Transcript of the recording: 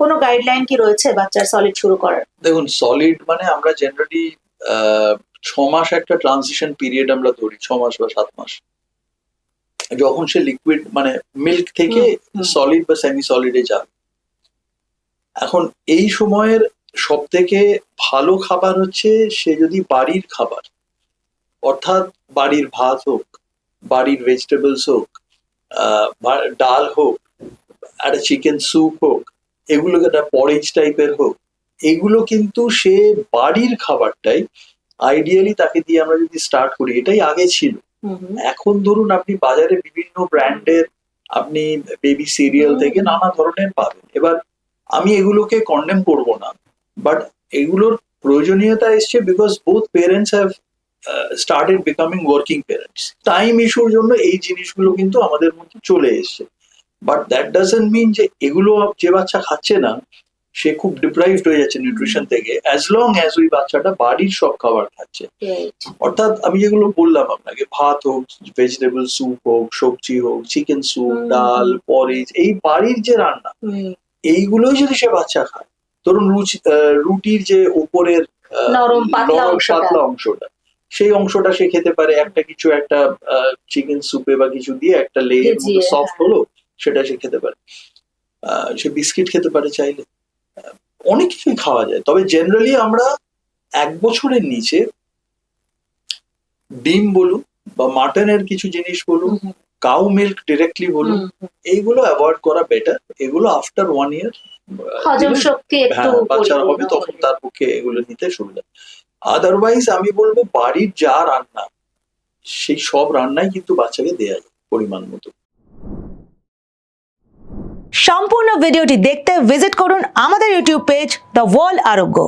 কোনো গাইডলাইন কি রয়েছে বাচ্চার সলিড শুরু করার? দেখুন, সলিড মানে আমরা জেনারেলি 6 মাস একটা ট্রানজিশন পিরিয়ড আমরা ধরি, 6 মাস বা 7 মাস, যখন সে লিকুইড মানে মিল্ক থেকে সলিড বা সেমি সলিডে যাবে। এখন এই সময়ের সব থেকে ভালো খাবার হচ্ছে সে যদি বাড়ির খাবার, অর্থাৎ বাড়ির ভাত হোক, বাড়ির ভেজিটেবলস হোক, ডাল হোক, একটা চিকেন স্যুপ হোক, এগুলোকে একটা পরেজ টাইপের হোক, এগুলো কিন্তু সে বাড়ির খাবারটাই আইডিয়ালি তাকে দিয়ে আমরা যদি স্টার্ট করি, এটাই আগে ছিল। এখন ধরুন আপনি বাজারে বিভিন্ন ব্র্যান্ডের আপনি বেবি সিরিয়াল থেকে নানা ধরনের পাবেন। এবার আমি এগুলোকে কন্ডেম করব না, বাট এগুলোর প্রয়োজনীয়তা এসছে because both parents have started becoming working parents. Time ইস্যুর জন্য এই জিনিসগুলো কিন্তু আমাদের মধ্যে চলে এসছে। বাট দ্যাট ডাজন্ট মিন যে এগুলো যে বাচ্চা খাচ্ছে না সে খুব ডিপ্রাইভড হয়ে যাচ্ছে নিউট্রিশন থেকে, অ্যাজ লং অ্যাজ ওই বাচ্চাটা বাড়ির সব খাবার খাচ্ছে। অর্থাৎ আমি যেগুলো বললাম আপনাকে, ভাত হোক, ভেজিটেবল স্যুপ হোক, সবজি হোক, চিকেন স্যুপ, ডাল, পরেজ, এই বাড়ির যে রান্না, এইগুলোই যদি সে বাচ্চা খায়, ধরুন রুটির যে উপরের নরম পাতলা অংশটা, সেই অংশটা সে খেতে পারে, একটা কিছু একটা চিকেন স্যুপে বা কিছু দিয়ে একটা লেয়ার মতো সফট হলো, সেটা সে খেতে পারে। সে বিস্কিট খেতে পারে চাইলে, অনেক কিছুই খাওয়া যায়। তবে জেনারেলি আমরা 1 বছরের নিচে ডিম বলুন বা মাটনের কিছু জিনিস বলুন, কাউ মিল্ক ডিরেক্টলি বলুন, এইগুলো অ্যাভয়েড করা বেটার। এগুলো আফটার 1 year হজম শক্তি একটু বাচ্চার হবে, তখন তার পক্ষে এগুলো নিতে সুবিধা। আদারওয়াইজ আমি বলবো বাড়ির যা রান্না, সেই সব রান্নাই কিন্তু বাচ্চাকে দেয়া যায় পরিমাণ মতো। সম্পূর্ণ ভিডিওটি দেখতে ভিজিট করুন আমাদের ইউটিউব পেজ দ্য ওয়ার্ল্ড আরোগ্য।